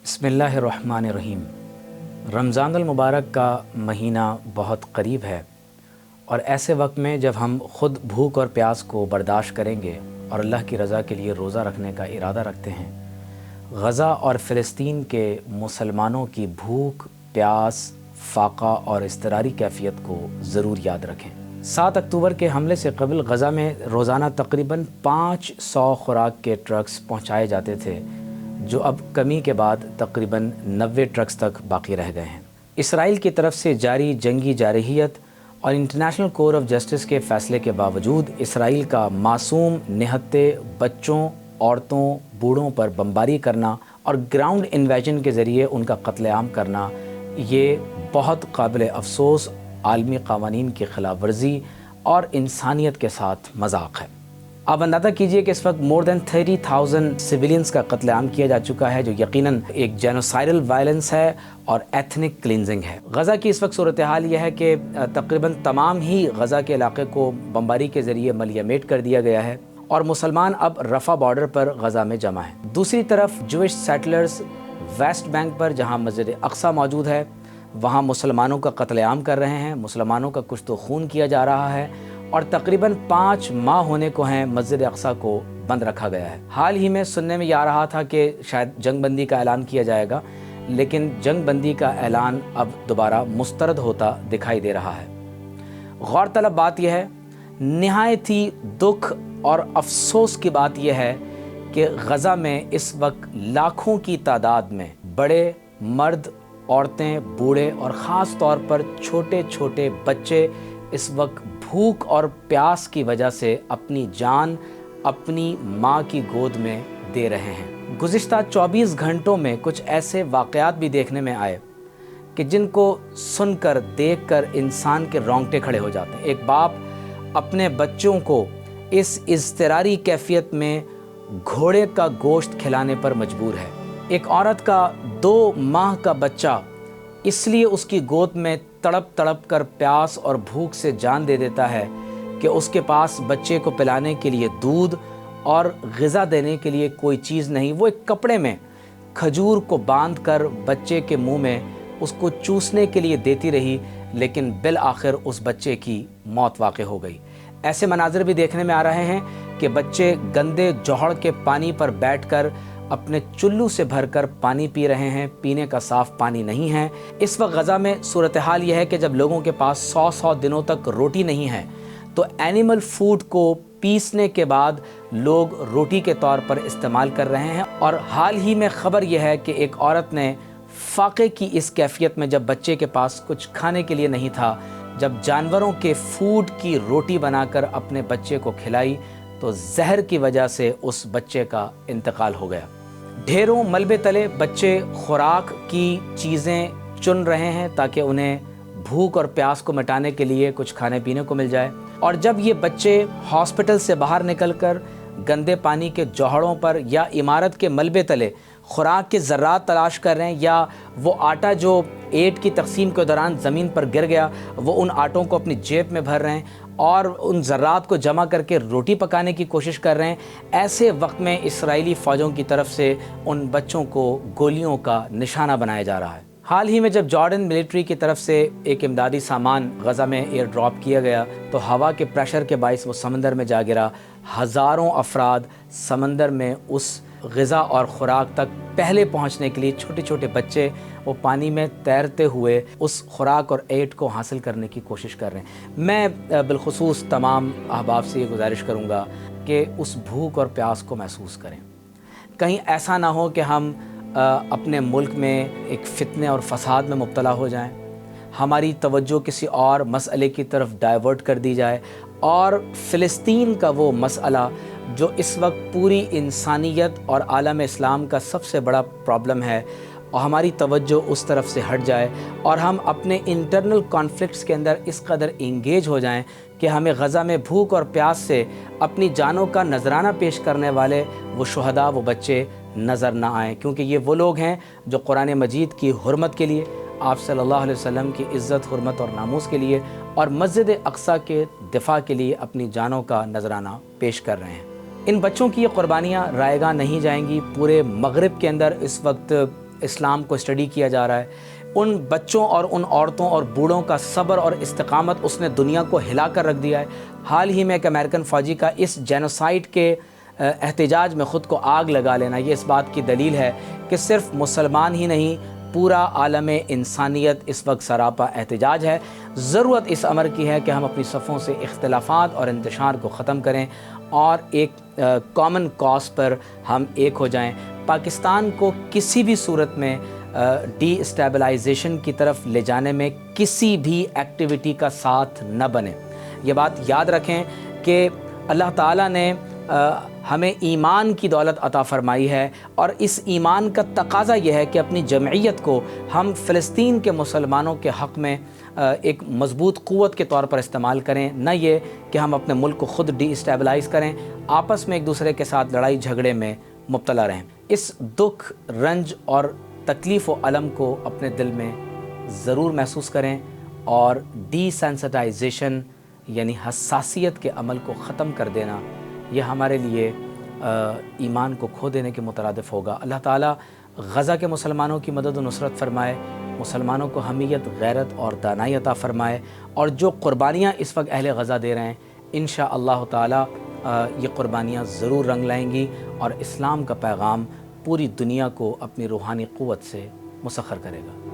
بسم اللہ الرحمن الرحیم۔ رمضان المبارک کا مہینہ بہت قریب ہے اور ایسے وقت میں جب ہم خود بھوک اور پیاس کو برداشت کریں گے اور اللہ کی رضا کے لیے روزہ رکھنے کا ارادہ رکھتے ہیں، غزہ اور فلسطین کے مسلمانوں کی بھوک، پیاس، فاقہ اور اضطراری کیفیت کو ضرور یاد رکھیں۔ 7 اکتوبر کے حملے سے قبل غزہ میں روزانہ تقریباً 500 خوراک کے ٹرکس پہنچائے جاتے تھے، جو اب کمی کے بعد تقریباً 90 ٹرکس تک باقی رہ گئے ہیں۔ اسرائیل کی طرف سے جاری جنگی جارحیت اور انٹرنیشنل کورٹ آف جسٹس کے فیصلے کے باوجود اسرائیل کا معصوم نہتے بچوں، عورتوں، بوڑھوں پر بمباری کرنا اور گراؤنڈ انویژن کے ذریعے ان کا قتل عام کرنا، یہ بہت قابل افسوس عالمی قوانین کی خلاف ورزی اور انسانیت کے ساتھ مذاق ہے۔ آپ اندازہ کیجئے کہ اس وقت more than 30,000 سویلینز کا قتل عام کیا جا چکا ہے، جو یقیناً ایک جینوسائیڈل وائلنس ہے اور ایتھنک کلینزنگ ہے۔ غزہ کی اس وقت صورتحال یہ ہے کہ تقریباً تمام ہی غزہ کے علاقے کو بمباری کے ذریعے ملیمیٹ کر دیا گیا ہے اور مسلمان اب رفح بارڈر پر غزہ میں جمع ہیں۔ دوسری طرف جوئش سیٹلرز ویسٹ بینک پر، جہاں مسجد اقصیٰ موجود ہے، وہاں مسلمانوں کا قتل عام کر رہے ہیں، مسلمانوں کا کشت و خون کیا جا رہا ہے اور تقریباً 5 ماہ ہونے کو ہیں مسجد اقصیٰ کو بند رکھا گیا ہے۔ حال ہی میں سننے میں یہ آ رہا تھا کہ شاید جنگ بندی کا اعلان کیا جائے گا، لیکن جنگ بندی کا اعلان اب دوبارہ مسترد ہوتا دکھائی دے رہا ہے۔ غور طلب بات یہ ہے، نہایت ہی دکھ اور افسوس کی بات یہ ہے کہ غزہ میں اس وقت لاکھوں کی تعداد میں بڑے، مرد، عورتیں، بوڑھے اور خاص طور پر چھوٹے چھوٹے بچے اس وقت بھوک اور پیاس کی وجہ سے اپنی جان اپنی ماں کی گود میں دے رہے ہیں۔ گزشتہ 24 گھنٹوں میں کچھ ایسے واقعات بھی دیکھنے میں آئے کہ جن کو سن کر، دیکھ کر انسان کے رونگٹے کھڑے ہو جاتے ہیں۔ ایک باپ اپنے بچوں کو اس اضطراری کیفیت میں گھوڑے کا گوشت کھلانے پر مجبور ہے۔ ایک عورت کا 2 ماہ کا بچہ اس لیے اس کی گود میں تڑپ تڑپ کر پیاس اور بھوک سے جان دے دیتا ہے کہ اس کے پاس بچے کو پلانے کے لیے دودھ اور غذا دینے کے لیے کوئی چیز نہیں۔ وہ ایک کپڑے میں کھجور کو باندھ کر بچے کے منہ میں اس کو چوسنے کے لیے دیتی رہی، لیکن بالآخر اس بچے کی موت واقع ہو گئی۔ ایسے مناظر بھی دیکھنے میں آ رہے ہیں کہ بچے گندے جوہڑ کے پانی پر بیٹھ کر اپنے چلو سے بھر کر پانی پی رہے ہیں، پینے کا صاف پانی نہیں ہے۔ اس وقت غزہ میں صورتحال یہ ہے کہ جب لوگوں کے پاس 100 دنوں تک روٹی نہیں ہے تو اینیمل فوڈ کو پیسنے کے بعد لوگ روٹی کے طور پر استعمال کر رہے ہیں۔ اور حال ہی میں خبر یہ ہے کہ ایک عورت نے فاقے کی اس کیفیت میں، جب بچے کے پاس کچھ کھانے کے لیے نہیں تھا، جب جانوروں کے فوڈ کی روٹی بنا کر اپنے بچے کو کھلائی تو زہر کی وجہ سے اس بچے کا انتقال ہو گیا۔ ڈھیروں ملبے تلے بچے خوراک کی چیزیں چن رہے ہیں تاکہ انہیں بھوک اور پیاس کو مٹانے کے لیے کچھ کھانے پینے کو مل جائے، اور جب یہ بچے ہاسپٹل سے باہر نکل کر گندے پانی کے جوہڑوں پر یا عمارت کے ملبے تلے خوراک کے ذرات تلاش کر رہے ہیں، یا وہ آٹا جو ایٹ کی تقسیم کے دوران زمین پر گر گیا، وہ ان آٹوں کو اپنی جیب میں بھر رہے ہیں اور ان ذرات کو جمع کر کے روٹی پکانے کی کوشش کر رہے ہیں، ایسے وقت میں اسرائیلی فوجوں کی طرف سے ان بچوں کو گولیوں کا نشانہ بنایا جا رہا ہے۔ حال ہی میں جب جارڈن ملٹری کی طرف سے ایک امدادی سامان غزہ میں ایئر ڈراپ کیا گیا تو ہوا کے پریشر کے باعث وہ سمندر میں جا گرا۔ ہزاروں افراد سمندر میں اس غذا اور خوراک تک پہلے پہنچنے کے لیے، چھوٹے چھوٹے بچے وہ پانی میں تیرتے ہوئے اس خوراک اور ایٹ کو حاصل کرنے کی کوشش کر رہے ہیں۔ میں بالخصوص تمام احباب سے یہ گزارش کروں گا کہ اس بھوک اور پیاس کو محسوس کریں۔ کہیں ایسا نہ ہو کہ ہم اپنے ملک میں ایک فتنے اور فساد میں مبتلا ہو جائیں، ہماری توجہ کسی اور مسئلے کی طرف ڈائیورٹ کر دی جائے، اور فلسطین کا وہ مسئلہ جو اس وقت پوری انسانیت اور عالم اسلام کا سب سے بڑا پرابلم ہے، اور ہماری توجہ اس طرف سے ہٹ جائے اور ہم اپنے انٹرنل کانفلکٹس کے اندر اس قدر انگیج ہو جائیں کہ ہمیں غزہ میں بھوک اور پیاس سے اپنی جانوں کا نذرانہ پیش کرنے والے وہ شہداء، وہ بچے نظر نہ آئیں، کیونکہ یہ وہ لوگ ہیں جو قرآن مجید کی حرمت کے لیے، آپ صلی اللہ علیہ وسلم کی عزت، حرمت اور ناموس کے لیے اور مسجد اقصیٰ کے دفاع کے لیے اپنی جانوں کا نذرانہ پیش کر رہے ہیں۔ ان بچوں کی یہ قربانیاں رائیگاں نہیں جائیں گی۔ پورے مغرب کے اندر اس وقت اسلام کو اسٹڈی کیا جا رہا ہے، ان بچوں اور ان عورتوں اور بوڑھوں کا صبر اور استقامت اس نے دنیا کو ہلا کر رکھ دیا ہے۔ حال ہی میں ایک امریکن فوجی کا اس جینوسائیڈ کے احتجاج میں خود کو آگ لگا لینا، یہ اس بات کی دلیل ہے کہ صرف مسلمان ہی نہیں، پورا عالم انسانیت اس وقت سراپا احتجاج ہے۔ ضرورت اس امر کی ہے کہ ہم اپنی صفوں سے اختلافات اور انتشار کو ختم کریں اور ایک کامن کاز پر ہم ایک ہو جائیں۔ پاکستان کو کسی بھی صورت میں ڈی اسٹیبلائزیشن کی طرف لے جانے میں کسی بھی ایکٹیویٹی کا ساتھ نہ بنے۔ یہ بات یاد رکھیں کہ اللہ تعالیٰ نے ہمیں ایمان کی دولت عطا فرمائی ہے، اور اس ایمان کا تقاضا یہ ہے کہ اپنی جمعیت کو ہم فلسطین کے مسلمانوں کے حق میں ایک مضبوط قوت کے طور پر استعمال کریں، نہ یہ کہ ہم اپنے ملک کو خود ڈی اسٹیبلائز کریں، آپس میں ایک دوسرے کے ساتھ لڑائی جھگڑے میں مبتلا رہیں۔ اس دکھ، رنج اور تکلیف و الم کو اپنے دل میں ضرور محسوس کریں، اور ڈی سینسٹائزیشن یعنی حساسیت کے عمل کو ختم کر دینا، یہ ہمارے لیے ایمان کو کھو دینے کے مترادف ہوگا۔ اللہ تعالیٰ غزہ کے مسلمانوں کی مدد و نصرت فرمائے، مسلمانوں کو حمیت، غیرت اور دانائی عطا فرمائے، اور جو قربانیاں اس وقت اہل غزہ دے رہے ہیں انشاءاللہ تعالیٰ یہ قربانیاں ضرور رنگ لائیں گی، اور اسلام کا پیغام پوری دنیا کو اپنی روحانی قوت سے مسخر کرے گا۔